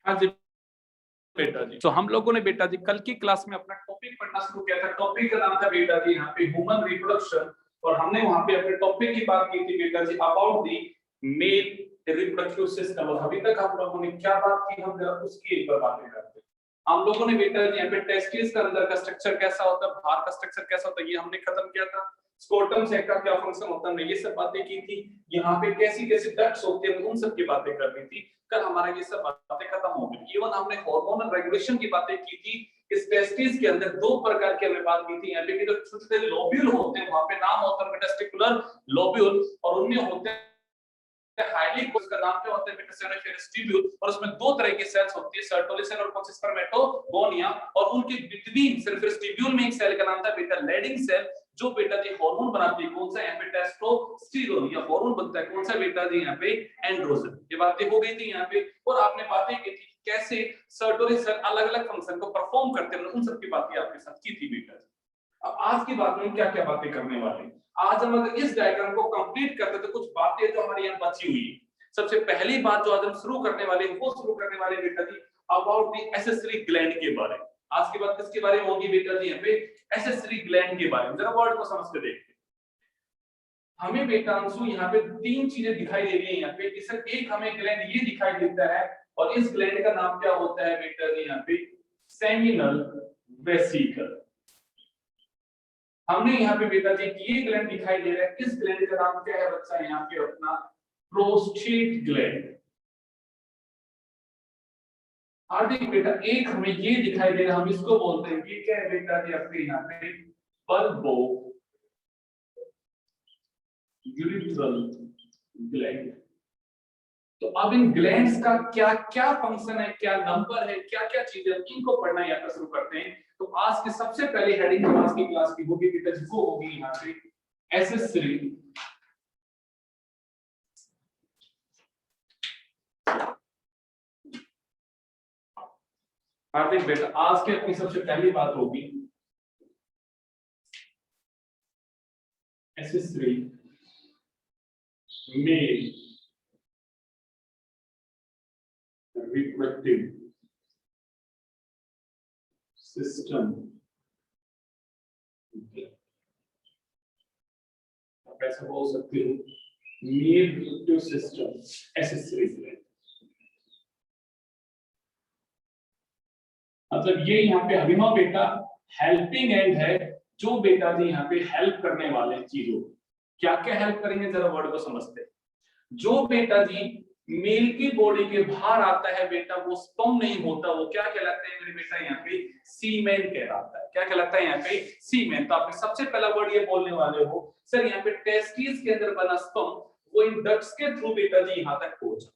हाँ जी बेटा जी, तो हम लोगों ने बेटा जी कल की क्लास में अपना टॉपिक पढ़ना शुरू किया था। टॉपिक का नाम था बेटा जी यहाँ पे ह्यूमन रिप्रोडक्शन, और हमने वहां पे अपने टॉपिक की बात की थी बेटा जी about the male reproductive system. और अभी तक हम लोगों ने क्या बात की, हम जरा उसकी एक बार बातें करते हैं। हम लोगों ने बेटा जी यहाँ पे टेस्टिस का अंदर का स्ट्रक्चर कैसा होता है, बाहर का स्ट्रक्चर कैसा होता है, ये हमने खत्म किया था। स्कोटम सैक का क्या फंक्शन होता है, ये सब बातें की थी। यहाँ पे कैसी कैसी डक्ट्स होती है, उन सब की बातें करनी थी। कल हमारा ये सब बातें खत्म हो गई। इवन हमने हार्मोनल रेगुलेशन की बातें की थी। इस टेस्टिस के अंदर दो प्रकार की हमने बात की थी। यहाँ पे जो छोटे-छोटे लोब्यूल होते हैं, वहां पे नाम होता है टेस्टिकुलर लोब्यूल, और उनमें होते हैं हाईली, उसका नाम क्या होता है बेटा सेरोफेरस ट्यूब्यूल। और उसमें दो तरह की सेल्स होती है, सर्टोली सेल और स्पर्मेटोगोनिया। और उनके बिटवीन सेरोफेरस ट्यूब्यूल में एक सेल का नाम था बेटा लेडिंग सेल, जो बेटा जी हार्मोन बनाती है। कौन सा? यहाँ पे टेस्टोस्टेरोन, या हार्मोन बनता है कौन सा बेटा जी यहाँ पे? एंड्रोजन। ये बातें हो गई थी यहाँ पे। और आपने बातें की थी कैसे सर्टोली सेल अलग-अलग फंक्शन को परफॉर्म करते हैं, उन सब की बातें आपके साथ की थी बेटा जी। अब आज की बात में क्या क्या बातें करने वाले हैं। आज हम अगर इस डायग्राम को कंप्लीट करते तो कुछ बातें जो हमारी यहाँ बची हुई है। सबसे पहली बात जो आज हम शुरू करने वाले हैं, वो शुरू करने वाले बेटा जी अबाउट द एसेसरी ग्लैंड के बारे में। आज की बात किसके बारे में होगी बेटा जी? यहाँ पे एसेसरी ग्लैंड के बारे में। जरा वर्ड को समझ के देखते हैं। हमें बेटा अंशु यहाँ पे तीन चीजें दिखाई दे रही है। यहाँ पे इसका एक हमें ग्लैंड ये दिखाई देता है, और इस ग्लैंड का नाम क्या होता है बेटा जी? यहाँ पे सेमिनल वेसिकल। हमने यहाँ पे बेटा जी ये ग्लैंड दिखाई दे रहा है, इस ग्लैंड का नाम क्या है बच्चा? यहाँ पे अपना प्रोस्टेट ग्लैंड। आगे बेटा एक हमें ये दिखाई दे रहा है, हम इसको बोलते हैं, ये क्या है बेटा जी? अपने यहाँ पे बल्बो यूरिथ्रल ग्लैंड। तो अब इन ग्लैंड्स का क्या क्या फंक्शन है, क्या नंबर है, क्या क्या चीजें, इनको पढ़ना यहाँ शुरू करते हैं। तो आज की सबसे पहले हेडिंग जो आज की क्लास की होगी बेटा जी, वो होगी यहाँ पे एसेसरी हार्दिक बेटा। आज की अपनी सबसे पहली बात होगी एसेसरी मेल रिप्रोडक्टिव सिस्टम। आप ऐसा बोल सकते हो mail reproductive system accessory gland. मतलब ये यहाँ पे अभिनव बेटा हेल्पिंग एंड है, जो बेटा जी यहाँ पे हेल्प करने वाले चीजों। क्या क्या हेल्प करेंगे, जरा वर्ड को समझते हैं। जो बेटा जी मेल की बॉडी के बाहर आता है बेटा, वो स्पर्म नहीं होता, वो क्या कहलाता है मेरे बेटा? यहाँ पे सीमेन कहलाता है। क्या कहलाता है यहाँ पे? सीमेन। तो आपने सबसे पहला वर्ड ये बोलने वाले हो सर, यहाँ पे टेस्टिस के अंदर बना स्पर्म वो इन डक्ट्स के थ्रू बेटा जी यहाँ तक पहुंचा।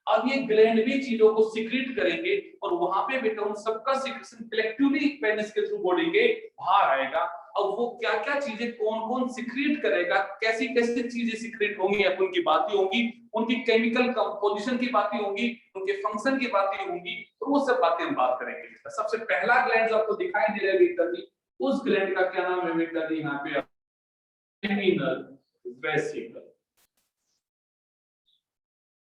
अब ये ग्लैंड भी चीजों को सीक्रेट करेंगे, और वहां पे बेटा उन सबका सीक्रेशन कलेक्टिवली पेनिस के थ्रू बॉडी के बाहर आएगा। अब वो क्या क्या चीजें कौन कौन सीक्रेट करेगा, कैसी कैसी चीजें सीक्रेट होंगी, अपन की बातें होंगी, उनकी केमिकल कंपोजिशन की बातें होंगी, उनके फंक्शन की बातें होंगी, तो वो सब बातें हम बात करेंगे। सबसे पहला ग्लैंड जो आपको दिखाई दे रहा है बेटा जी, उस ग्लैंड का क्या नाम है बेटा जी? यहाँ पे सेमिनल वेसिकल।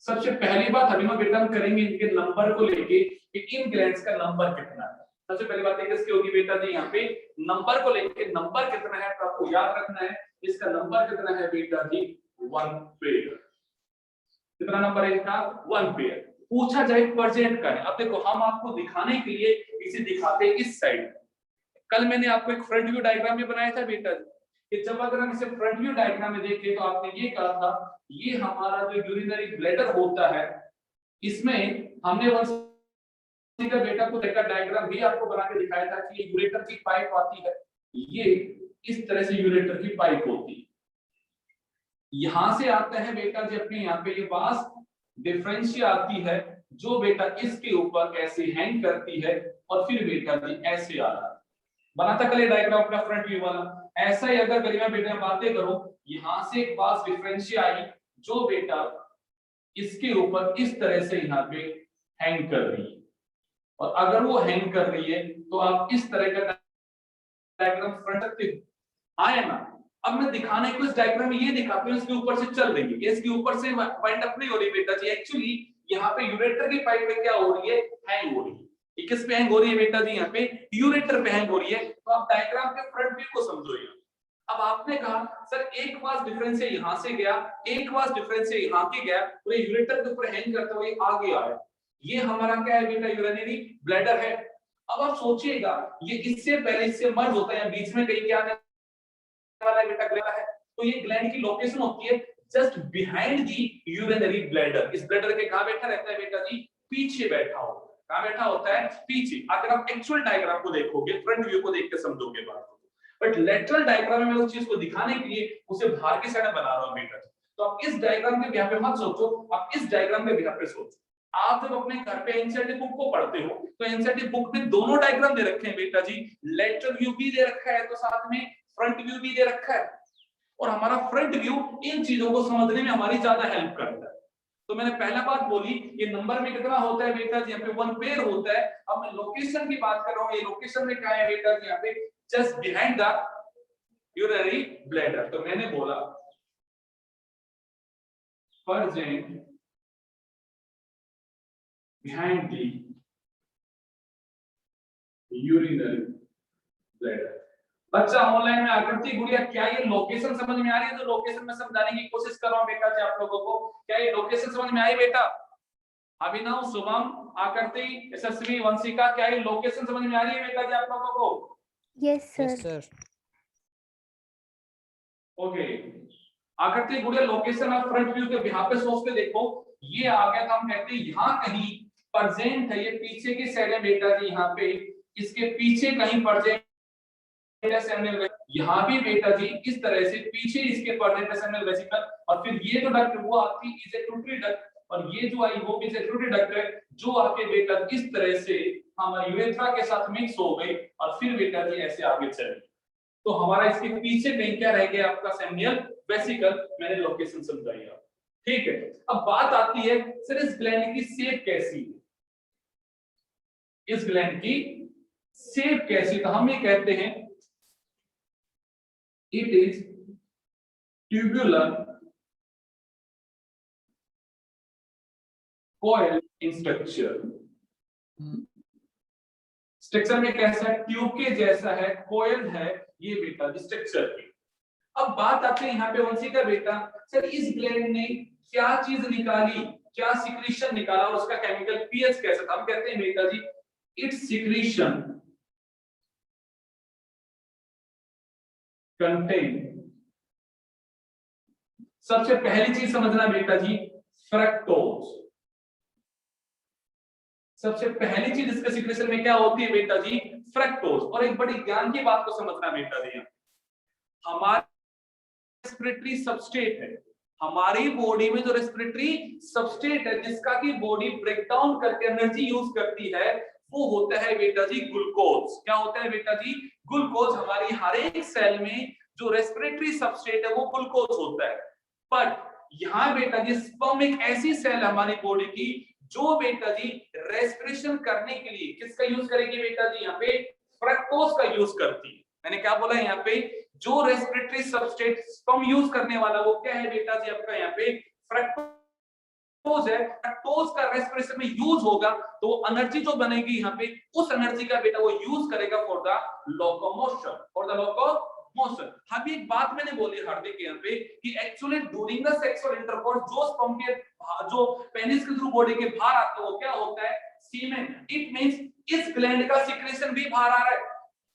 सबसे पहली बात अभिनव बेटा हम करेंगे इनके नंबर को लेके कि इन ग्लैंड्स का नंबर कितना है। सबसे पहली बात किसकी होगी बेटा जी? यहाँ पे नंबर को लेके, नंबर कितना है तो आपको याद रखना है। इसका नंबर कितना है बेटा जी? 1 पेयर। कितना नंबर है इसका? 1 पेयर। पूछा जाए प्रेजेंट का है। अब देखो हम आपको दिखाने के लिए इसे दिखाते हैं इस साइड। कल मैंने आपको एक फ्रंट व्यू डायग्राम भी बनाया था बेटा जी, कि जब अगर हम इसे फ्रंट व्यू डायग्राम में देखें तो आपने ये कहा था, ये हमारा जो यूरिनरी ब्लैडर होता है, इसमें हमने का बेटा को देखा डायग्राम भी आपको बना के दिखाया था कि ये यूरेटर की पाइप आती है, ये इस तरह से यूरेटर की पाइप होती है। यहां से आता है बेटा जी अपने यहाँ पे ये वास डिफरेंशिया आती है, जो बेटा इसके ऊपर ऐसे हैंग करती है, और फिर बेटा जी ऐसे आ रहा है। बना था कल ये डायग्राम अपना फ्रंट व्यू वाला। ऐसा ही अगर गरिमा बेटा बातें करो, यहां से एक वास डिफरेंशिया आई, जो बेटा इसके ऊपर इस तरह से यहाँ पे हैंग कर रही है, और अगर वो हैंग कर रही है तो आप इस तरह का डायग्राम फ्रंट सकते हो। आया ना? अब मैं दिखाने को इस डायग्राम में ये दिखाता हूं, इसके ऊपर से चल रही है, इसके ऊपर से वाइंड अप नहीं हो रही बेटा जी। एक्चुअली यहाँ पे यूरेटर की पाइप में क्या हो रही है, हैंग हो रही है। ये किस पे हैंग हो रही है बेटा जी, यहाँ पे यूरेटर पे हैंग हो रही है। तो आप डायग्राम के फ्रंट व्यू को समझो। अब आपने कहा सर एक मास डिफरेंस से यहां से गया, एक मास डिफरेंस से यहां के गया, और ये यूरेटर के ऊपर हैंग करते हुए आगे आया, ये हमारा क्या है बेटा, यूरिनरी ब्लैडर है। अब आप सोचिएगा ये इससे पहले इससे मर्ज होता है, बीच में कहीं क्या आने वाला है बेटा, ग्लैंड है। तो ये ग्लैंड की लोकेशन होती है just behind the urinary bladder. इस ब्लैडर के कहां बैठा रहता है बेटा जी, पीछे बैठा होता है। कहां बैठा होता है, पीछे। अगर आप एक्चुअल डायग्राम को देखोगे, फ्रंट व्यू को देख के समझोगे बात को, बट लेटरल डायग्राम में मैं उस चीज को दिखाने के लिए उसे बाहर की साइड बना रहा हूं बेटा। तो आप इस डायग्राम के बिहाफ पे मत सोचो, आप इस डायग्राम के बिहाफ पे सोचो। आप जब अपने घर पे एनसीईआरटी बुक को पढ़ते हो तो एनसीईआरटी बुक में दोनों डायग्राम दे रखे हैं बेटा जी, लेटरल व्यू भी दे रखा है तो साथ में फ्रंट व्यू भी दे रखा है। और हमारा फ्रंट व्यू इन चीजों को समझने में हमारी ज्यादा हेल्प करता है। तो मैंने पहला बात बोली ये नंबर में कितना होता है बेटा जी, यहाँ पे 1 पेयर होता है। अब मैं लोकेशन की बात कर रहा हूँ, ये लोकेशन में क्या है बेटा जी, यहाँ पे just behind the urinary bladder. तो मैंने बोला present behind the urinary bladder। बच्चा ऑनलाइन में आकृति गुड़िया, क्या ये लोकेशन समझ में आ रही है? तो लोकेशन में समझाने की कोशिश कर रहा हूं बेटा जी आप लोगों को। क्या ये लोकेशन समझ में आई बेटा? अभिनव, शुभम, आकृति, यशस्वी, वंशिका, क्या ये लोकेशन समझ में आ रही है बेटा जी आप लोगों को? Yes sir. ओके, आकृति गुड़िया लोकेशन आप फ्रंट व्यू के बिहाफ पे सोच के देखो। ये आ गया था, हम कहते हैं यहाँ कहीं प्रेजेंट है, ये पीछे की साइड है बेटा जी, यहाँ पे इसके पीछे कहीं प्रेजेंट है सेमिनल, यहाँ भी बेटा जी इस तरह से पीछे इसके प्रेजेंट है सेमिनल वेसिकल। और फिर ये जो डक्ट वो आपकी इज एक्यूटरी डक्ट, और ये जो आई वो इज एक्यूटरी डक्ट है जो आके बेटा इस तरह से हमारे यूरेथ्रा के साथ मिक्स हो गई और फिर बेटा जी ऐसे आगे चली। तो हमारा इसके पीछे कहीं क्या रह गया आपका सेमिनल वेसिकल। मैंने लोकेशन समझाई आप, ठीक है। अब बात आती है सर इस ग्लैंड की शेप कैसी है, इस ग्लैंड की शेप कैसी? तो हम ये कहते हैं it is tubular coil in structure. Structure में कैसा है, ट्यूब के जैसा है, कोयल है ये बेटा स्ट्रक्चर की। अब बात आती है यहाँ पे वंशिका बेटा, सर इस ग्लैंड ने क्या चीज निकाली, क्या सिक्रीशन निकाला और उसका केमिकल पीएच कैसा था? हम कहते हैं बेटा जी इट्स सिक्रीशन कंटेन, सबसे पहली चीज समझना बेटा जी फ्रक्टोज। सबसे पहली चीज इसके सिक्रीशन में क्या होती है बेटा जी, फ्रक्टोज। और एक बड़ी ज्ञान की बात को समझना बेटा जी, हमारा रेस्पिरेटरी सबस्ट्रेट है, हमारी बॉडी में जो रेस्पिरेटरी सबस्ट्रेट है जिसका की बॉडी ब्रेक डाउन करके एनर्जी यूज करती है वो होता है बेटा जी ग्लूकोज। क्या होता है बेटा जी, ग्लूकोज। हमारी हर एक सेल में जो रेस्पिरेटरी सबस्ट्रेट है वो ग्लूकोज होता है। बट यहाँ बेटा जी स्पर्म एक ऐसी सेल है हमारी बॉडी की जो बेटा जी रेस्पिरेशन करने के लिए किसका यूज करेगी बेटा जी, यहाँ पे फ्रक्टोज का यूज करती है। मैंने क्या बोला यहाँ पे, जो रेस्पिरेटरी सबस्ट्रेट स्पर्म यूज करने वाला वो क्या है बेटा जी आपका यहाँ पे फ्रक्टोज है। फ्रक्टोज का रेस्पिरेशन में यूज होगा तो एनर्जी जो बनेगी यहाँ पे उस एनर्जी का बेटा वो यूज करेगा for the locomotion, for the locomotion. हाँ भी एक बात मैंने बोली हार्दिक यहाँ पे कि actually during the sexual intercourse जो स्पर्म के जो पेनिस के थ्रू बॉडी के बाहर आता है वो क्या होता है, सीमेन। इट मींस इस ग्लैंड का सिक्रेशन भी बाहर आ रहा है।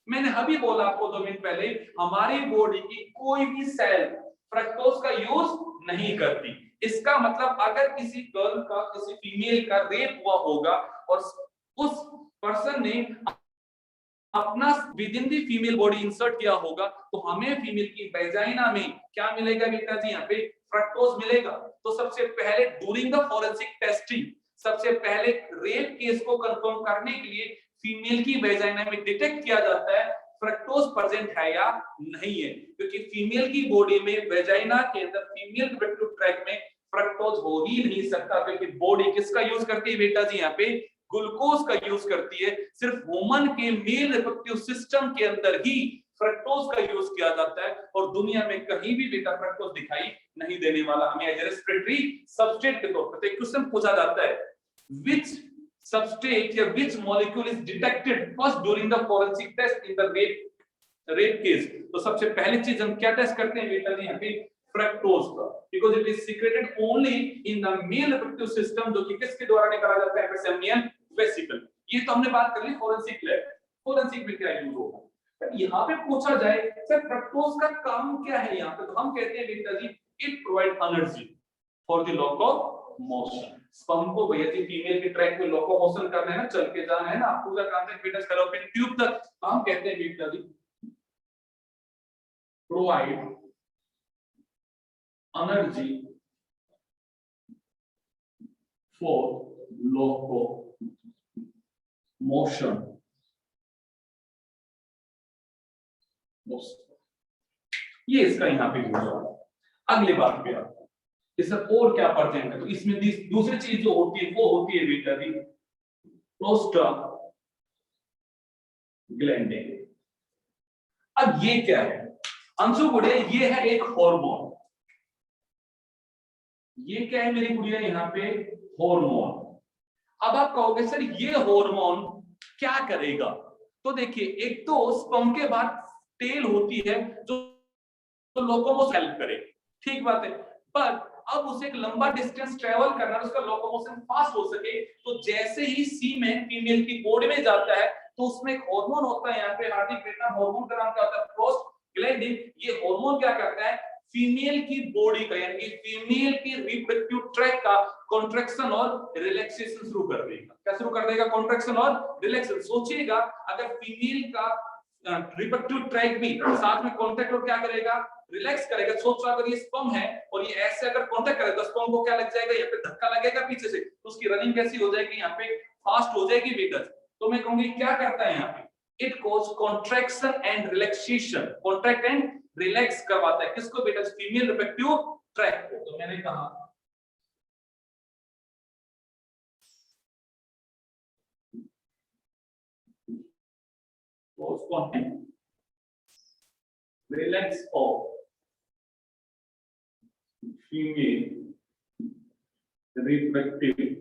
मैंने अभी बोला आपको 2 मिनट पहले, हमारी बॉडी की कोई भी सेल फ्रक्टोज का यूज नहीं करती। इसका मतलब अगर किसी गर्ल का किसी फीमेल का रेप हुआ होगा और उस पर्सन ने अपना with in the female body insert किया होगा तो हमें फीमेल की वेजाइना में क्या मिलेगा बेटा जी, यहाँ पे फ्रक्टोज मिलेगा। तो सबसे पहले ड्यूरिंग द फॉरेंसिक टेस्टिंग, सबसे पहले रेप केस को कंफर्म करने के लिए फीमेल की वेजाइना में डिटेक्ट किया जाता है फ्रक्टोज प्रेजेंट है या नहीं है, क्योंकि फीमेल की बॉडी में वेजाइना के अंदर फीमेल रिप्रोडक्टिव ट्रैक्ट में फ्रक्टोज हो ही नहीं सकता, क्योंकि बॉडी किसका यूज करती है बेटा जी, यहाँ पे ग्लूकोज का यूज करती है। सिर्फ वुमन के मेल रिप्रोडक्टिव सिस्टम के अंदर ही फ्रक्टोज का यूज किया जाता है और दुनिया में कहीं भी बेटा फ्रक्टोज दिखाई नहीं देने वाला। हमें एज रेस्पिरेटरी सबस्ट्रेट के तौर पर एक क्वेश्चन पूछा जाता है, विच सबस्ट्रेट या which molecule is detected first during the forensic test in the rape case. तो सबसे पहली चीज हम क्या टेस्ट करते हैं बेटा जी यहाँ पे, फ्रक्टोज का, because it is secreted only in the mail reproductive system, जो कि किसके द्वारा निकाला जाता है, सेमिनियन वेसिकल। ये तो हमने बात कर ली फोरेंसिक लैब, फोरेंसिक में क्या यूज होगा। यहाँ पे पूछा जाए सर फ्रक्टोज का काम क्या है यहाँ पे, तो हम कहते हैं बेटा जी it provide energy for the locomotion. Sperm को भैया जी फीमेल के ट्रैक में लोकोमोशन करना है ना, चल के जाना है ना, पूरा काम है बेटा फैलोपियन ट्यूब तक, हम कहते हैं बेटा जी प्रोवाइड एनर्जी फॉर लोकोमोशन। ये इसका यहाँ पे यूज हो रहा है। अगली बात पे आप इसमें और क्या पढ़ते हैं, तो इसमें दूसरी चीज जो होती है वो होती है बेटा जी प्रोस्टाग्लैंडिन। अब ये क्या है अंशु गुड़िया, ये है एक हार्मोन। ये क्या है मेरी गुड़िया यहाँ पे, हार्मोन। अब आप कहोगे सर ये हार्मोन क्या करेगा, तो देखिए एक तो स्पर्म के बाद टेल होती है जो तो लोकोमोशन हेल्प करेगी, ठीक बात है, पर अब उसे एक लंबा डिस्टेंस ट्रेवल करना है, उसका लोकोमोशन फास्ट हो सके, तो जैसे ही सीमेन फीमेल की बॉडी में जाता है तो उसमें एक हार्मोन होता है यहाँ पे हार्दिक बेटा, हार्मोन का नाम क्या होता है, प्रोस्टाग्लैंडिन। ये हार्मोन क्या करता है, फीमेल की बॉडी का यानी कि फीमेल की रिप्रोडक्टिव ट्रैक का कॉन्ट्रैक्शन और रिलैक्सेशन शुरू कर देगा। क्या शुरू कर देगा, कॉन्ट्रैक्शन और रिलैक्सेशन। सोचिएगा अगर फीमेल का रिप्रोडक्टिव ट्रैक भी साथ में कांटेक्ट और क्या करेगा, रिलैक्स करेगा। सोचो अगर ये स्पर्म है और ये ऐसे अगर कांटेक्ट करेगा तो स्पर्म को क्या लग जाएगा, यहाँ पे धक्का लगेगा पीछे से, तो उसकी रनिंग कैसी हो जाएगी, यहाँ पे फास्ट हो जाएगी बेटा। तो मैं कहूंगी क्या करता है यहाँ पे, it cause contraction and relaxation, contract and relax करवाता है किसको बेटा, फीमेल रिप्रोडक्टिव ट्रैक को। तो मैंने कहा relax of female reproductive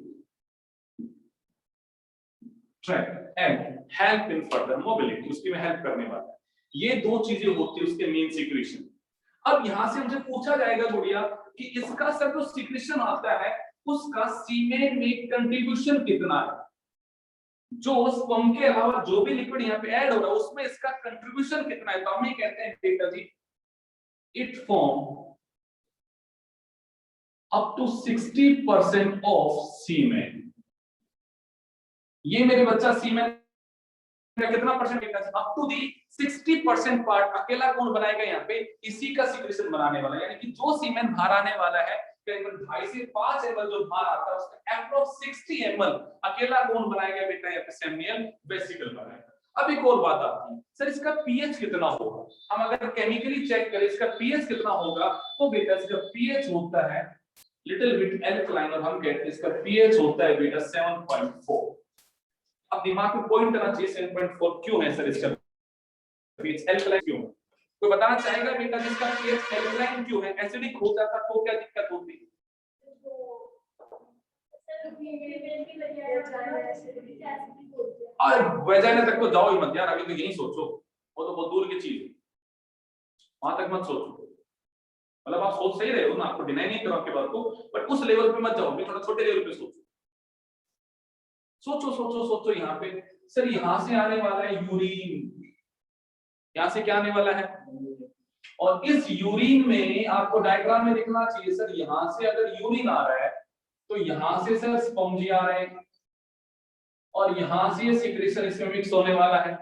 tract and help in further mobility, उसकी में हेल्प करने वाला है। ये दो चीजें होती है उसके मेन सिक्रीशन। अब यहां से मुझे पूछा जाएगा गुड़िया कि इसका सब जो सिक्रीशन आता है उसका सीमेन में कंट्रीब्यूशन कितना है, जो स्पर्म के अलावा जो भी लिक्विड यहाँ पे ऐड हो रहा है उसमें इसका कंट्रीब्यूशन कितना है। तो हम ये कहते हैं बेटा जी it form up to 60% of semen। ये मेरे बच्चा सीमेन का कितना परसेंट बेटा, अप टू दी 60% पार्ट अकेला कौन बनाएगा यहाँ पे, इसी का सिक्रीशन बनाने वाला है। यानी कि जो सीमेन बाहर आने वाला है करीबन 2.5 से 5 ml जो बाहर आता है उसका अप्रोक्स 60 ml अकेला कौन बनाएगा बेटा, यहाँ पे सेमिनियन वेसिकल बनाएगा। अब एक और बात आती है सर इसका पीएच कितना होगा, हम अगर केमिकली चेक करें इसका पीएच कितना होगा, तो बेटा इसका पीएच होता है लिटिल बिट एल्कलाइन और हम कहते हैं इसका पीएच होता है बेटा 7.4। अब दिमाग में पॉइंट करना चाहिए 7.4 क्यों है सर इसका पीएच एल्कलाइन क्यों, कोई बताना चाहेगा बेटा जिसका पीएच एल्कलाइन क्यों है, एसिडिक हो जाता तो क्या दिक्कत होती, और वैजाइना तक तो जाओ ही मत यार, अभी तो यही सोचो, वो तो बहुत दूर की चीज है, वहां तक मत सोचो। मतलब आप सोच सही रहे हो ना, आपको डिनाई नहीं कर रहा आपके बात को, बट उस लेवल पे मत जाओ, भी थोड़ा छोटे लेवल पे सोचो। सोचो सोचो सोचो यहाँ पे सर यहाँ से आने वाला है यूरिन, यहाँ से क्या आने वाला है, और इस यूरिन में आपको डायग्राम में दिखना चाहिए सर यहाँ से अगर यूरिन आ रहा है तो यहाँ से सर स्पर्म जी आ रहे हैं और यहाँ से ये सिक्रीशन इसमें मिक्स होने वाला है।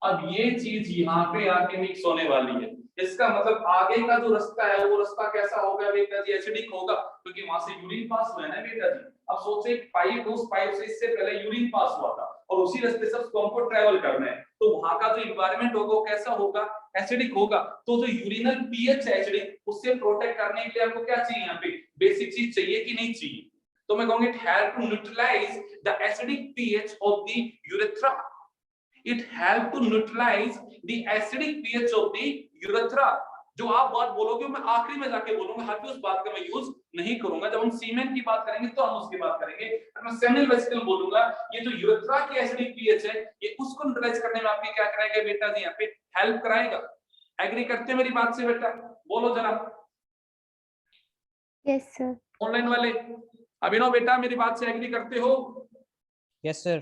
अब ये चीज यहाँ पे आके मिक्स होने वाली है, इसका मतलब आगे का जो रास्ता है वो रास्ता कैसा होगा बेटा जी, एसिडिक होगा, क्योंकि वहां से यूरिन पास हुआ है ना बेटा जी। अब सोचे पाइप, उस पाइप से इससे पहले यूरिन पास हुआ था और उसी रास्ते से स्पर्म को ट्रैवल करना है, तो वहां का जो एनवायरनमेंट होगा वो कैसा होगा, एसिडिक होगा। तो जो यूरिनल पीएच है एसिडिक, उससे प्रोटेक्ट करने के लिए आपको क्या चाहिए, यहाँ पे बेसिक चीज चाहिए कि नहीं चाहिए, तो मैं कहूंगा it help to neutralise the acidic pH of the urethra. It help to neutralize the acidic pH of the urethra. जो आप बात बोलोगे मैं आखिरी में जाके बोलूंगा, हालांकि उस बात का मैं यूज नहीं करूंगा। जब हम सीमेन की बात करेंगे तो हम उसकी बात करेंगे, और मैं सेमिनल वेसिकल बोलूंगा। ये जो यूरेथ्रा की एसिडिक पीएच है, ये उसको न्यूट्रलाइज करने में आपकी क्या कराएगा बेटा जी, यहाँ पे हेल्प कराएगा। एग्री करते हैं मेरी बात से बेटा? बोलो जरा। Yes sir. ऑनलाइन वाले अभिनव बेटा मेरी बात से एग्री करते हो? Yes sir.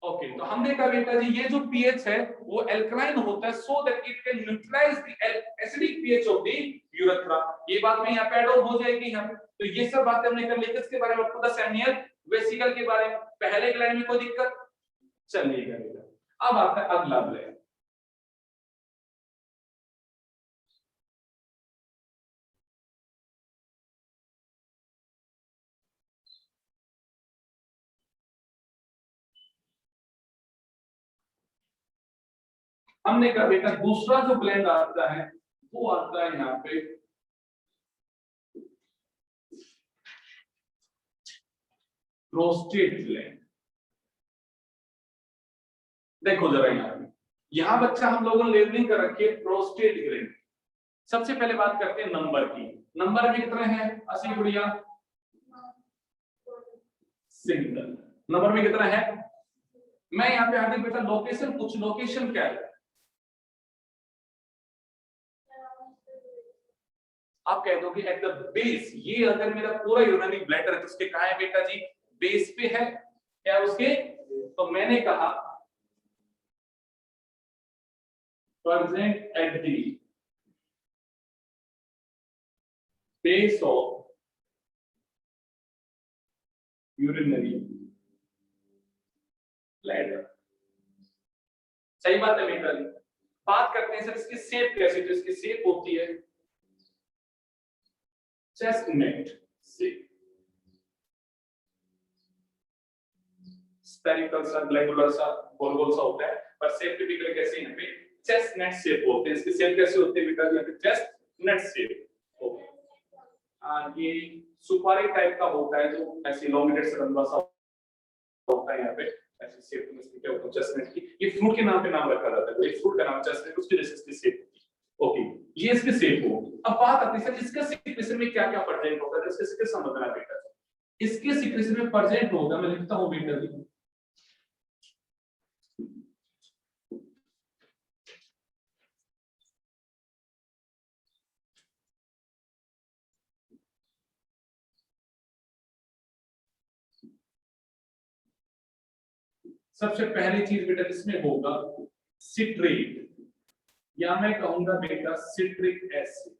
ओके, तो हमने कहा बेटा जी ये जो पीएच है वो एल्कलाइन होता है, so that it can neutralise the acidic pH of the urethra. ये बात में यहाँ पे ऐड ऑन हो जाएगी यहाँ पे। तो ये सब बातें हमने कर ली किसके बारे में, आपको द सेमिनल वेसिकल के बारे में। पहले ग्लैंड में कोई दिक्कत? चलिएगा बेटा, अब आता है अगला ग्लैंड। हमने कहा बेटा दूसरा जो ग्लैंड आता है वो आता है यहाँ पे प्रोस्टेट ग्लैंड। देखो जरा यहाँ बच्चा हम लोगों ने लेबलिंग कर रखी है प्रोस्टेट ग्लैंड। सबसे पहले बात करते हैं नंबर की। नंबर में कितने हैं असली गुड़िया? सिंगल। नंबर में कितना है? मैं यहाँ पे आगे बेटा लोकेशन पूछ, लोकेशन क्या है? आप कह दोगे एट द बेस। ये अगर मेरा पूरा यूरिनरी ब्लैडर है तो उसके कहाँ है बेटा जी? बेस पे है क्या उसके? तो मैंने कहा present at the base of urinary bladder। सही बात है बेटा जी। बात करते हैं सर इसकी शेप कैसी? तो इसकी शेप होती है चेस्टनट शेप, स्फेरिकल सा, ग्लैंडुलर सा, गोल गोल सा होता है, पर शेप टिपिकली कैसे यहाँ पे चेस्टनट शेप होते हैं। इसकी शेप कैसे होती है बेटा जी? यहाँ पे चेस्टनट शेप ओके। ये सुपारी टाइप का होता है जो ऐसे इलोंगेटेड से लंबा सा होता है। यहाँ पे ऐसी शेप में इसकी क्या होता है चेस्टनट की। ये फ्रूट के नाम पे नाम रखा जाता है, एक फ्रूट का नाम चेस्टनट, उसकी वजह से इसकी शेप होती है ओके। ये इसकी शेप हो। अब बात आती है सर इसका सिक्रेशन में क्या क्या प्रेजेंट होता है? इसके सिक्रेशन समझना बेटा। इसके सिक्रेशन में प्रेजेंट होगा, मैं लिखता हूं बेटा जी, सबसे पहली चीज बेटा इसमें होगा सिट्रेट, या मैं कहूंगा बेटा सिट्रिक एसिड।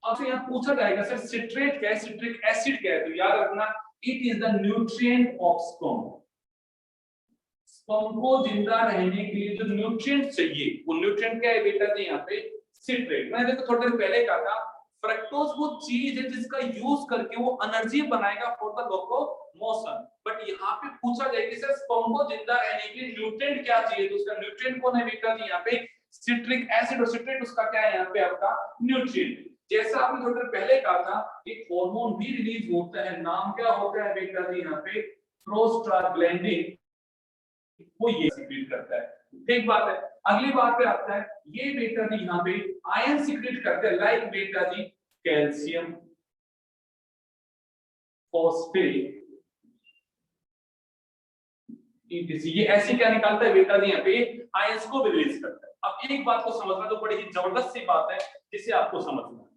आपसे यहाँ पूछा जाएगा सर सिट्रेट क्या है, सिट्रिक एसिड क्या है? तो याद रखना it is the nutrient of sperm. Sperm को जिंदा रहने के लिए जो न्यूट्रिएंट चाहिए वो न्यूट्रिएंट क्या है बेटा जी? यहाँ पे सिट्रेट। मैंने देखो थोड़ी देर पहले कहा था फ्रक्टोज वो चीज है जिसका यूज करके वो एनर्जी बनाएगा फॉर द लोकोमोशन। बट यहाँ पे पूछा जाएगा सर स्पर्म को जिंदा रहने के लिए न्यूट्रिएंट क्या चाहिए? तो उसका न्यूट्रिएंट कौन है बेटा जी? यहाँ पे सिट्रिक एसिड। और सिट्रेट उसका क्या है यहाँ पे आपका न्यूट्रिएंट। जैसा आपने थोड़ी देर पहले कहा था एक हार्मोन भी रिलीज होता है, नाम क्या होता है बेटा जी? यहाँ पे प्रोस्टाग्लैंडिन, वो ये सीक्रेट करता है। ठीक बात है। अगली बात पे आता है ये बेटा जी यहाँ पे आयन सीक्रेट करते हैं, लाइक बेटा जी कैल्शियम फॉस्फेट ETC। ये ऐसे क्या निकालता है बेटा जी? यहाँ पे आयंस को भी रिलीज करता है। अब एक बात को समझना जो बड़ी ही जबरदस्त सी बात है जिसे आपको समझना है।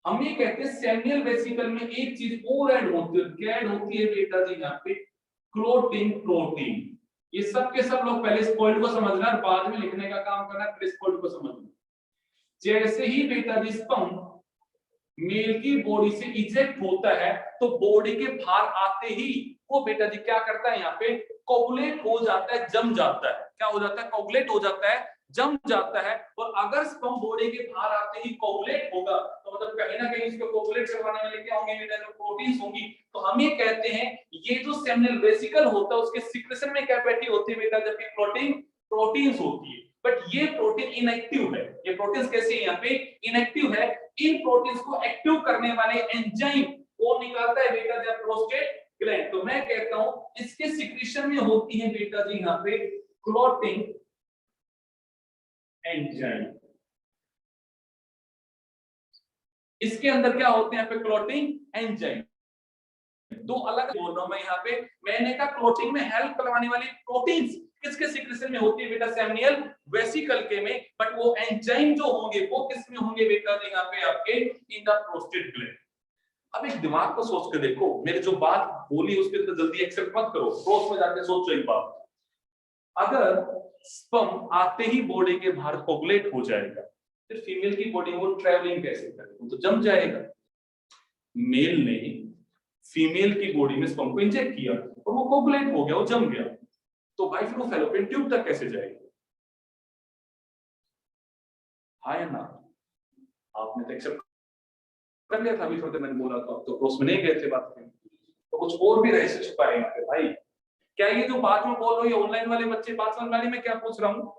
हम ये कहते हैं सेमिनल वेसिकल में एक चीज और ऐड होती है, क्या ऐड होती है बेटा जी? यहाँ पे क्लोटिंग प्रोटीन। ये सब के सब लोग पहले इस पॉइंट को समझना और बाद में लिखने का काम करना, फिर इस पॉइंट को समझना। जैसे ही बेटा जी स्पर्म मेल की बॉडी से इजेक्ट होता है तो बॉडी के बाहर आते ही वो बेटा जी क्या करता है? यहाँ पे कोगुलेट हो जाता है, जम जाता है। क्या हो जाता है? कोगुलेट हो जाता है, जम जाता है। और अगर स्पर्म बॉडी के बाहर आते ही कोगुलेट होगा तो मतलब कहीं ना कहीं इसको कोगुलेट करवाने वाले क्या होंगे बेटा? जो प्रोटीन्स होंगी। तो हम ये कहते हैं ये जो सेमिनल वेसिकल होता है उसके सीक्रेशन में क्या बैठी होती है बेटा? जबकि प्रोटीन्स होती है। बट ये प्रोटीन इनएक्टिव है। ये प्रोटीन्स कैसे है? यहाँ पे इनएक्टिव है। इन प्रोटीन्स को एक्टिव करने वाले एंजाइम कौन निकालता है बेटा? जब प्रोस्टेट ग्लैंड। तो मैं कहता हूं इसके सिक्रीशन में होती है बेटा जी यहाँ पे क्लॉटिंग एंजाइम। इसके अंदर क्या होते हैं यहाँ पे क्लॉटिंग एंजाइम। दो अलग बोल रहा हूं मैं यहाँ पे। मैंने कहा क्लॉटिंग में हेल्प करवाने वाली प्रोटीन्स किसके सिक्रीशन में होती है बेटा सेमिनियल वेसिकल के में, बट वो एंजाइम जो होंगे वो किस में होंगे बेटा जी यहाँ पे आपके इन द प्रोस्टेट ग्लैंड। अब एक दिमाग को सोच के देखो, मेरी जो बात बोली उसके तो जल्दी एक्सेप्ट मत करो, प्रोस में जाके सोचो एक बात। अगर स्पर्म आते ही बॉडी के बाहर कोगुलेट हो जाएगा, फिर फीमेल की बॉडी वो ट्रैवलिंग कैसे करेगा? तो जम जाएगा। मेल ने फीमेल की बॉडी में स्पर्म को इंजेक्ट किया और वो कोगुलेट हो गया, वो जम गया, तो भाई फिर वो फैलोपियन ट्यूब तक कैसे जाएगी? हाँ या ना? आपने तो एक्सेप्ट कर लिया था अभी थोड़ी देर मैंने बोला था, तो प्रोस में नहीं गए थे बात करने, तो कुछ और भी रहस्य छुपा है यहाँ पे भाई। क्या ये जो बात में बोल रही है ऑनलाइन वाले बच्चे बात समझ वाली में क्या पूछ रहा हूँ?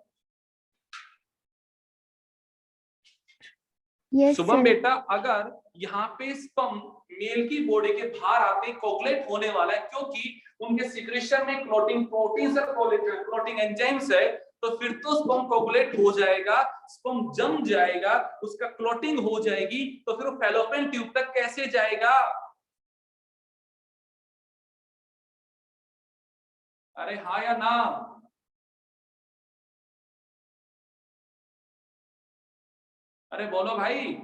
Yes, Shubham sir. बेटा, अगर यहाँ पे स्पर्म मेल की बॉडी के बाहर आते कोगुलेट होने वाला है, क्योंकि उनके सिक्रेशन में क्लॉटिंग प्रोटीन्स और क्लॉटिंग एंजाइम्स है, तो फिर तो स्पर्म कोगुलेट हो जाएगा, स्पर्म जम जाएगा, उसका क्लॉटिंग हो जाएगी, तो फिर वो फैलोपियन ट्यूब तक कैसे जाएगा? अरे हाँ या ना? अरे बोलो भाई।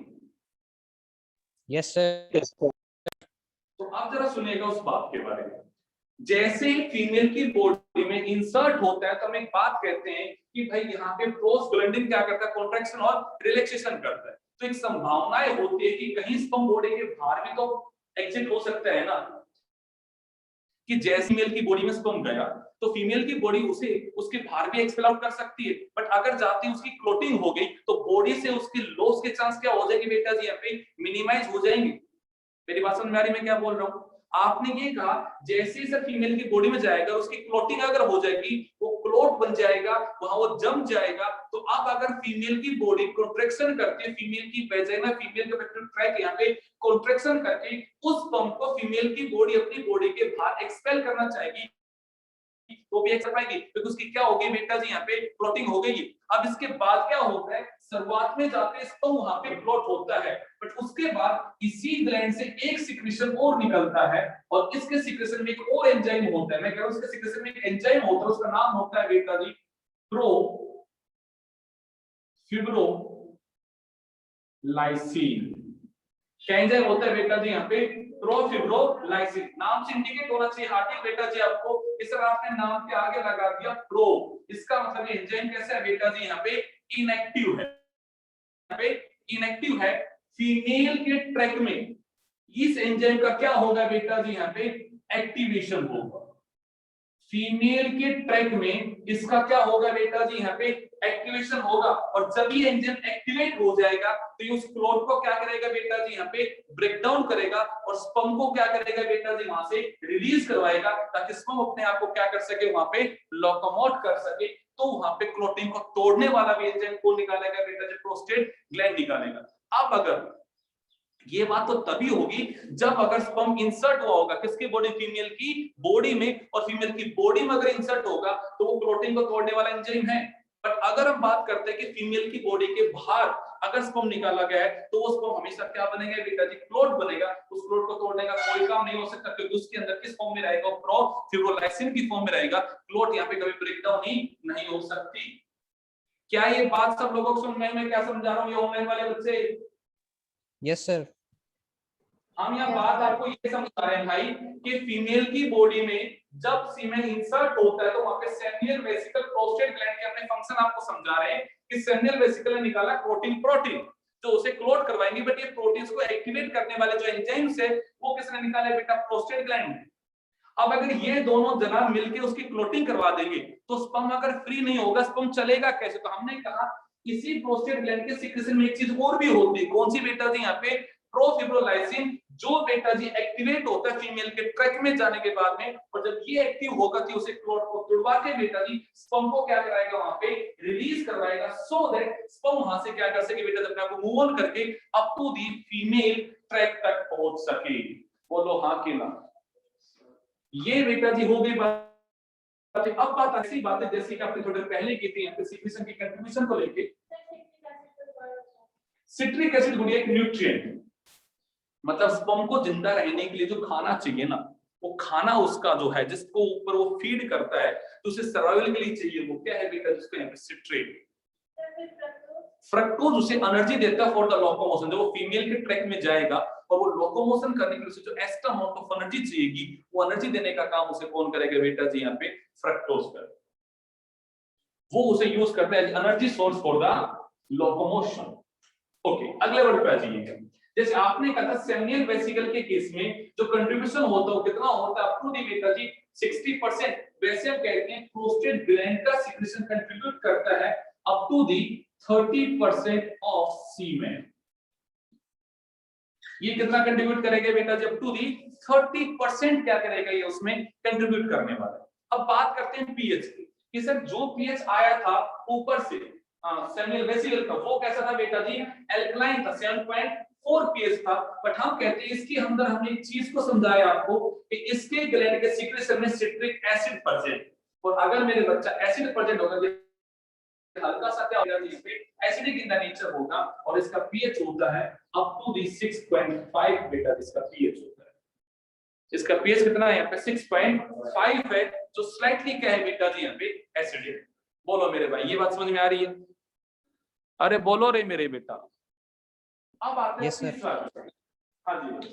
Yes sir. तो आप जरा सुनिएगा उस बात के बारे में। जैसे फीमेल की बॉडी में इंसर्ट होता है तो हम एक बात कहते हैं कि भाई यहाँ पे प्रोस्टाग्लैंडिन क्या करता है? कॉन्ट्रैक्शन और रिलैक्सेशन करता है। तो एक संभावनाएं होती है कि कहीं स्पर्म बॉडी के बाहर भी तो एग्जिट हो सकता है ना, कि जैसे मेल की बॉडी में स्पर्म गया तो फीमेल की बॉडी उसे उसके बाहर भी एक्सपेल आउट कर सकती है, बट अगर जाती उसकी क्लोटिंग हो गई तो बॉडी से उसके लॉस के चांस क्या हो जाएगी बेटा जी यहाँ पे? मिनिमाइज हो जाएंगे। मेरी बात समझ में आ रही मैं क्या बोल रहा हूँ? आपने ये कहा जैसे ही सर फीमेल की बॉडी में जाएगा उसकी क्लोटिंग अगर हो जाएगी, वो क्लोट बन जाएगा, वहां वो जम जाएगा। तो अब अगर फीमेल की बॉडी कॉन्ट्रैक्शन करती है, फीमेल की वेजाइना, फीमेल का पेट्रोल ट्रैक यहाँ पे कॉन्ट्रैक्शन करके उस पंप को फीमेल की बॉडी अपनी बॉडी के बाहर एक्सपेल करना चाहेगी, तो भी एक्सपेल पाएगी, क्योंकि उसकी क्या होगी बेटा जी यहाँ पे? क्लोटिंग हो गई। अब इसके बाद क्या होता है? शुरुआत में जाते इसको वहां पे क्लॉट होता है, बट उसके बाद इसी ग्लैंड से एक सिक्रीशन और निकलता है, और इसके सिक्रीशन में एक और एंजाइम होता है। मैं कह रहा हूं इसके सिक्रीशन में एक एंजाइम होता है, उसका नाम होता है बेटा जी प्रोफिब्रोलाइसिन। क्या एंजाइम होता है बेटा जी यहाँ पे? प्रोफिब्रोलाइसिन। नाम से इंडिकेट होना चाहिए हार्टिंग बेटा जी आपको, इस तरह आपने नाम के आगे लगा दिया प्रो, इसका मतलब ये एंजाइम कैसा है बेटा जी यहाँ पे? इनएक्टिव है। यहाँ पे इनएक्टिव है। फीमेल के ट्रैक में इस एंजाइम का क्या होगा बेटा जी यहाँ पे? एक्टिवेशन होगा। फीमेल के ट्रैक में इसका क्या होगा बेटा जी यहाँ पे? एक्टिवेशन होगा, और जब ये एंजाइम एक्टिवेट हो जाएगा तो ये उस क्लोट को क्या करेगा बेटा जी यहाँ पे? ब्रेक डाउन करेगा, और स्पर्म को क्या करेगा बेटा जी? वहां से रिलीज करवाएगा, ताकि स्पर्म अपने आप को क्या कर सके? वहां पे लोकोमोट कर सके। तो वहां पे क्लोटिंग को तोड़ने वाला भी एंजाइम कौन निकालेगा बेटा जी? प्रोस्टेट ग्लैंड निकालेगा। अब अगर ये बात तो तभी होगी जब अगर स्पर्म इंसर्ट हुआ होगा किसकी बॉडी? फीमेल की बॉडी में, और फीमेल की बॉडी में अगर इंसर्ट होगा तो वो क्लोटिंग को तोड़ने वाला एंजाइम है। बट अगर हम बात करते हैं कि फीमेल की बॉडी के बाहर अगर स्पर्म निकाला गया है, तो वो स्पर्म हमेशा क्या बनेगा बेटा जी? क्लोट बनेगा। उस क्लोट को तोड़ने का कोई काम नहीं हो सकता, क्योंकि उसके अंदर किस फॉर्म में रहेगा? प्रोफिब्रोलाइसिन की फॉर्म में रहेगा। क्लोट यहाँ पे कभी ब्रेक डाउन ही नहीं हो सकती। क्या ये बात सब लोगों को समझ में? मैं क्या समझा रहा हूँ ये ऑनलाइन वाले बच्चे? Yes sir. हम यहाँ बात आपको ये समझा रहे हैं भाई कि फीमेल की बॉडी में जब सीमेन इंसर्ट होता है तो वहां पे सेमिनियल वेसिकल प्रोस्टेट ग्लैंड के अपने फंक्शन आपको समझा रहे हैं कि सेमिनियल वेसिकल ने निकाला प्रोटीन जो उसे क्लोट करवाएंगे, बट ये प्रोटीन्स को एक्टिवेट करने वाले जो एंजाइम्स है वो किसने निकाले बेटा? प्रोस्टेट ग्लैंड ने। अब अगर ये दोनों जना मिलके उसकी क्लोटिंग करवा देंगे तो स्पर्म अगर फ्री नहीं होगा, स्पर्म चलेगा कैसे? तो हमने कहा इसी प्रोस्टेट ग्लैंड के सिक्रीशन में एक चीज और भी होती है। कौन सी बेटा जी? यहाँ पे प्रोफिब्रोलाइसिन, जो बेटा जी एक्टिवेट होता है फीमेल के ट्रैक में जाने के बाद में, और जब ये एक्टिव होगा तो उसे क्लोट को तुड़वा के बेटा जी स्पर्म को क्या कराएगा? वहां पे रिलीज करवाएगा, सो दैट स्पर्म वहां से क्या कर सके बेटा? अपने आप को मूव ऑन करके up to the female track तक पहुंच सके। बोलो हाँ कि ना? ये बेटा जी हो गई बात। अब बात ऐसी बातें जैसे कि आपने थोड़ी देर पहले की थी यहाँ पे सीक्रेशन की कंट्रीब्यूशन को लेके। सिट्रिक एसिड गुड़िया एक न्यूट्रिएंट, मतलब स्पर्म को जिंदा रहने के लिए जो खाना चाहिए ना, वो खाना उसका जो है जिसको ऊपर वो फीड करता है, तो उसे सर्वाइवल के लिए चाहिए, वो क्या है बेटा, जिसको यहाँ पे सिट्रेट। फ्रक्टोज उसे एनर्जी देता है फॉर द लोकोमोशन, जब वो फीमेल के ट्रैक में जाएगा और वो लोकोमोशन करने के लिए उसे जो एक्स्ट्रा अमाउंट ऑफ एनर्जी चाहिएगी, वो एनर्जी देने का काम उसे कौन करेगा बेटा जी, यहाँ पे फ्रक्टोज करेगा। वो उसे यूज करता है energy source for the locomotion. Okay, अगले वर्ड पे आ जाइए। जैसे आपने कहा था सेमिनियल वेसिकल के केस में जो कंट्रीब्यूशन होता है कितना होता है, अप टू दी बेटा जी 60%। वैसे हम कहते हैं प्रोस्टेट ग्लैंड का सीक्रेशन कंट्रीब्यूट करता है अप टू दी 30% ऑफ सीमेन। ये कितना कंट्रीब्यूट करेगा बेटा जी, अप टू दी 30% क्या करेगा ये उसमें कंट्रीब्यूट करने वाला। अब बात करते हैं पीएच की, कि सर जो पीएच आया था ऊपर से सेमिनियल वेसिकल का, वो कैसा था बेटा जी, एल्कलाइन था, 7.4 पीएच था। बट हम कहते हैं इसके अंदर हमने एक चीज को समझाया आपको कि इसके ग्लैंड के सीक्रेशन में सिट्रिक एसिड प्रेजेंट, और अगर मेरे बच्चा एसिड प्रेजेंट होगा, हल्का सा क्या होगा, इस पे एसिडिक इन द नेचर होगा, और इसका पीएच होता है अप टू दी 6.5 बेटा, इसका पीएच होता है। इसका पीएच कितना है यहाँ पे, 6.5 है, जो स्लाइटली क्या है बेटा जी यहाँ पे एसिडिक। बोलो मेरे भाई, ये बात समझ में आ रही है? अरे बोलो रे मेरे बेटा। अब आता है तीसरा, हाँ जी,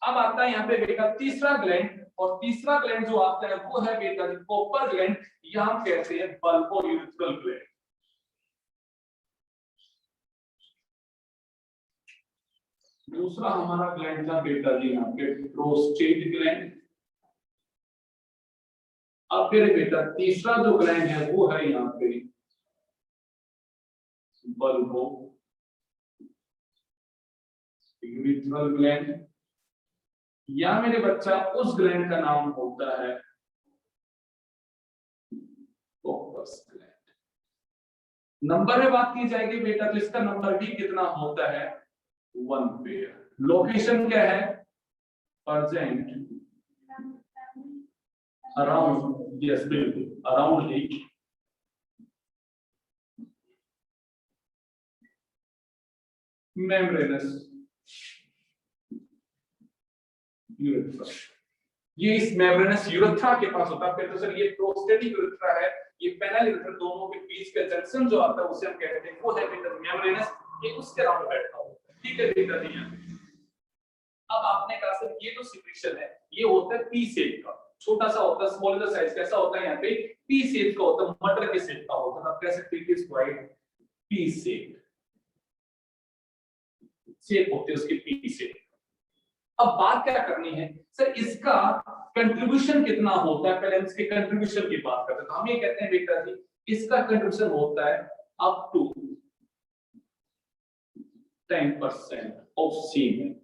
अब आता है यहाँ पे बेटा तीसरा ग्लैंड, और तीसरा ग्लैंड जो आता है वो है बेटा जी कॉपर ग्लैंड, या हम कहते हैं बल्बोयूरेथ्रल ग्लैंड। दूसरा हमारा ग्लैंड था बेटा जी यहाँ पे प्रोस्टेट ग्लैंड। अब फिर बेटा तीसरा जो ग्लैंड है वो है यहाँ पे बल्बोयूरेथ्रल ग्लैंड, या मेरे बच्चा उस ग्लैंड का नाम होता है कॉर्पस ग्लैंड। नंबर में बात की जाएगी बेटा, तो इसका नंबर भी कितना होता है, 1 पेयर। लोकेशन क्या है, प्रेजेंट अराउंड, यस बिल्कुल अराउंड द मेम्ब्रेनस यूरेथ्रा। ये इस मेम्ब्रेनस यूरेथ्रा के पास होता है। फिर तो सर ये प्रोस्टेटिक यूरेथ्रा है, ये पेनल यूरेथ्रा, दोनों के बीच का जंक्शन जो आता है उसे हम कहते हैं वो है बेटा मेम्ब्रेनस, ये उसके अराउंड बैठा होता है। ठीक है बेटा जी। अब आपने कहा सर ये जो सिक्रेशन है ये होता है पी शेप का, छोटा सा होता है, स्मॉलर साइज। कैसा होता है यहाँ पे, पी शेप का होता है, मटर के शेप का होता है। आप कह सकते हैं it is quite P shape, shape होते हैं उसके पी शेप। अब बात क्या करनी है सर, इसका कंट्रीब्यूशन कितना होता है, पहले हम इसके कंट्रीब्यूशन की बात करते हैं। तो हम ये कहते हैं बेटा जी इसका कंट्रीब्यूशन होता है अप टू 10% ऑफ सीमेन।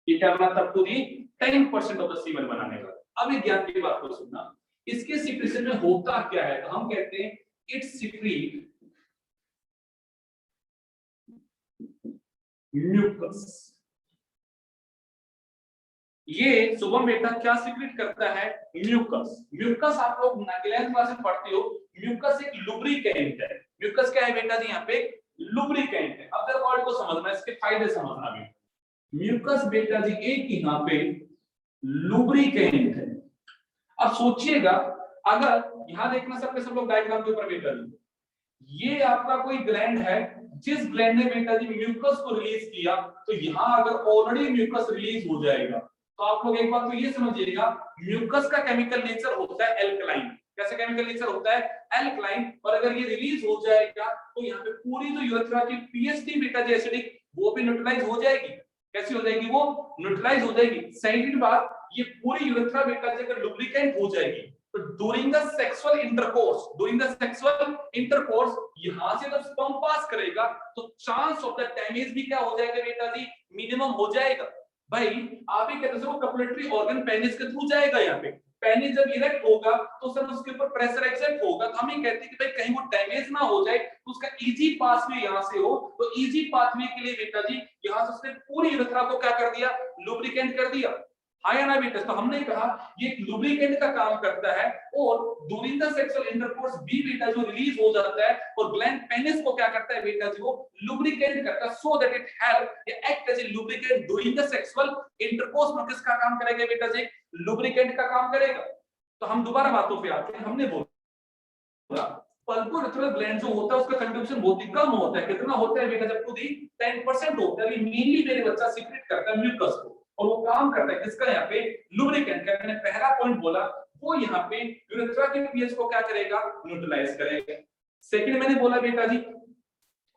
ये क्या बना, up to the 10% of the semen बनाने का। अब ये ज्ञान की बात को सुनना, इसके सीक्रेशन में होता क्या है, तो हम कहते हैं इट सीक्रेट म्यूकस। ये शुभम बेटा क्या सीक्रेट करता है, म्यूकस। म्यूकस आप लोग 11th क्लास में पढ़ते हो, म्यूकस एक लुब्रिकेंट है। म्यूकस क्या है बेटा जी, यहाँ पे लुब्रिकेंट है। अब वर्ड को समझना, इसके फायदे समझना भी। म्यूकस बेटा जी एक यहाँ पे लुब्रिकेंट है। अब सोचिएगा, अगर यहां देखना सबके सब लोग डायग्राम के ऊपर बेटा जी, ये आपका कोई ग्लैंड है, जिस ग्लैंड ने बेटा जी म्यूकस को रिलीज किया, तो यहां अगर ऑलरेडी म्यूकस रिलीज हो जाएगा, तो आप लोग एक बात तो ये समझिएगा, म्यूकस का केमिकल नेचर होता है एल्कलाइन। कैसा केमिकल नेचर होता है, एल्कलाइन। और अगर ये रिलीज हो जाएगा तो यहाँ पे पूरी जो यूरेथ्रा की पीएच बेटा जी एसिडिक, वो भी न्यूट्रलाइज हो जाएगी। कैसी हो जाएगी, वो न्यूट्रलाइज हो जाएगी। सेकंड बात, ये पूरी यूरेथ्रा बेटा जी अगर लुब्रिकेंट हो जाएगी, तो ड्यूरिंग द सेक्सुअल इंटरकोर्स यहां से जब स्पर्म पास करेगा, तो चांस ऑफ द डैमेज भी क्या हो जाएगा बेटा जी, मिनिमम हो जाएगा। भाई आप ही कहते हो वो कपलेटरी ऑर्गन पेनिस के थ्रू जाएगा, यहाँ पे पेनिस जब इरेक्ट होगा तो सर उसके ऊपर प्रेशर एक्सर्ट होगा। तो हम ये कहते हैं कि भाई कहीं वो डैमेज ना हो जाए, तो उसका इजी पाथवे यहां से हो। तो इजी पाथवे के लिए बेटा जी यहां से उसने पूरी यूरेथ्रा को क्या कर दिया, लुब्रिकेंट कर दिया। हाँ या ना बेटा? तो हमने कहा ये लुब्रिकेंट का काम करता है और ड्यूरिंग द सेक्सुअल इंटरकोर्स भी बेटा जो रिलीज हो जाता है और ग्लैंड पेनिस को क्या करता है बेटा जी, वो लुब्रिकेट करता है, सो दैट इट हेल्प या act as a lubricant during the sexual intercourse में। किसका काम करेगा बेटा जी? लुब्रिकेंट का काम करेगा। तो हम दोबारा बातों पे आते हैं। हमने बोला पल्पोरेथ्रल ग्लैंड जो होता है उसका कंट्रीब्यूशन बहुत ही कम होता है। कितना होता है बेटा? जब टू दी 10% होता है। मेनली मेरे बच्चा सीक्रेट करता है म्यूकस को और वो काम करता है किसका? यहाँ पे लुब्रिकेंट का। मैंने पहला पॉइंट बोला वो यहाँ पे यूरेथ्रा के पीएच को क्या करेगा? न्यूट्रलाइज करेगा। सेकंड मैंने बोला बेटा जी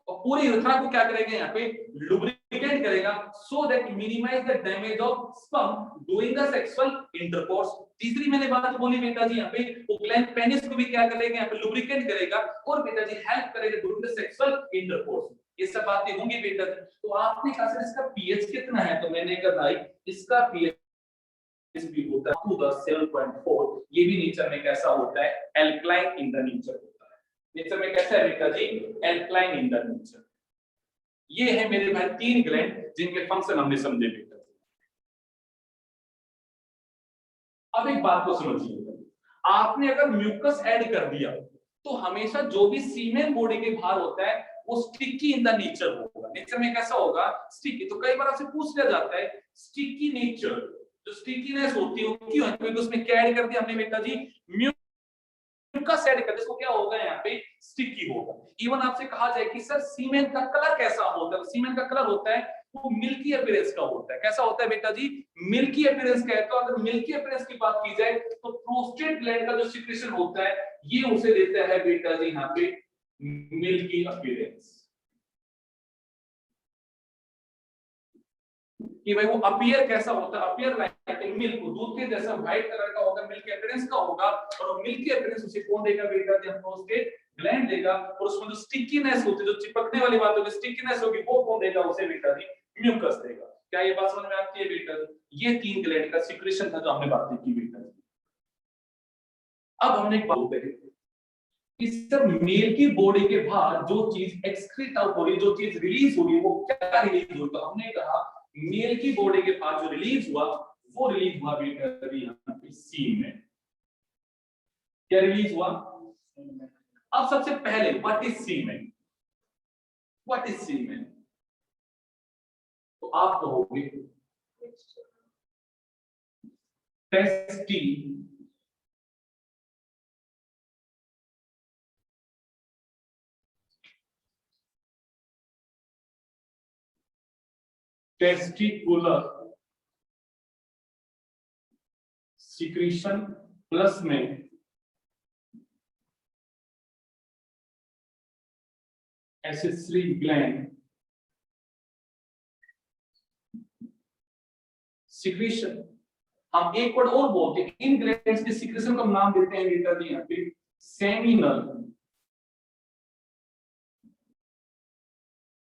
और पूरे यूरेथ्रा को क्या करेगा? यहाँ पे लुब्रिकेट करेगा, so that minimise the damage of sperm during the sexual intercourse. तीसरी मैंने बात बोली बेटा जी यहाँ पे वो ग्लैंड पेनिस को भी क्या करेगा? यहाँ पे लुब्रिकेट करेगा और बेटा जी हेल्प करेगा ड्यूरिंग द सेक्सुअल इंटरकोर्स। ये सब बातें होंगी बेटा जी। तो आपने कहा सर इसका पीएच कितना है? तो मैंने कहा भाई इसका पीएच भी होता है 7.4। ये भी नेचर में कैसा होता है? एल्कलाइन इन द नेचर होता है। नेचर में कैसा है बेटा जी? Alkaline in the nature. ये है मेरे भाई 3 ग्लैंड जिनके फंक्शन हमने समझे बेटा। अब एक बात को समझिए, आपने अगर म्यूकस ऐड कर दिया तो हमेशा जो भी सीमेन बॉडी के बाहर होता है वो स्टिकी इन द नेचर होगा। नेचर में कैसा होगा? स्टिकी। तो कई बार आपसे पूछ लिया जाता है स्टिकी नेचर, जो स्टिकीनेस होती है क्यों है? क्योंकि उसमें क्या ऐड कर दिया हमने बेटा जी? म्यूकस ऐड कर दिया। इसको क्या होगा? यहाँ पे स्टिकी होगा। इवन आपसे कहा जाए कि सर सीमेन का कलर कैसा होता है? सीमेन का कलर होता है वो मिल्की अपीयरेंस का होता है। कैसा होता है बेटा जी? मिल्की अपीयरेंस का है। तो अगर मिल्की अपीयरेंस की बात की जाए तो प्रोस्टेट ग्लैंड का जो सिक्रेशन होता है ये उसे देता है बेटा जी यहाँ पे मिल्की अपीयरेंस। कि भाई वो अपीयर कैसा होता है? अपीयर लाइक मिल्क, दूध के जैसा व्हाइट कलर का होगा, मिल्की अपीयरेंस का होगा। और वो मिल्की अपीयरेंस उसे कौन देगा बेटा जी? प्रोस्टेट ग्लैंड देगा। और उसमें जो स्टिकीनेस होती है, जो चिपकने वाली बात होगी, स्टिकीनेस होगी, वो कौन देगा? उसे बेटा जी म्यूकस देगा। क्या ये बात समझ में आती है बेटा? ये 3 ग्लैंड का सिक्रेशन था जो हमने बातें की बेटा। अब हमने एक बात करी कि सर मेल की बॉडी के बाहर जो चीज एक्सक्रीट आउट हो रही है, जो चीज रिलीज हो रही है, वो क्या रिलीज हुई? तो हमने कहा मेल की बॉडी के पास जो रिलीज हुआ वो रिलीज हुआ बेटा यहाँ पे सीमेन। क्या रिलीज हुआ? अब सबसे पहले what is semen? What is semen? तो आप कहोगे टेस्टी टेस्टिकुलर सिक्रीशन प्लस में एसेसरी ग्लैंड सिक्रीशन। हम एक वर्ड और बोलते हैं, इन ग्लैंड्स के सिक्रीशन का नाम देते हैं बेटा जी यहाँ पे सेमिनल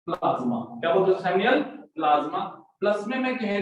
प्लाज्मा। क्या बोलते हैं? Seminal plasma. प्लस में मैं कह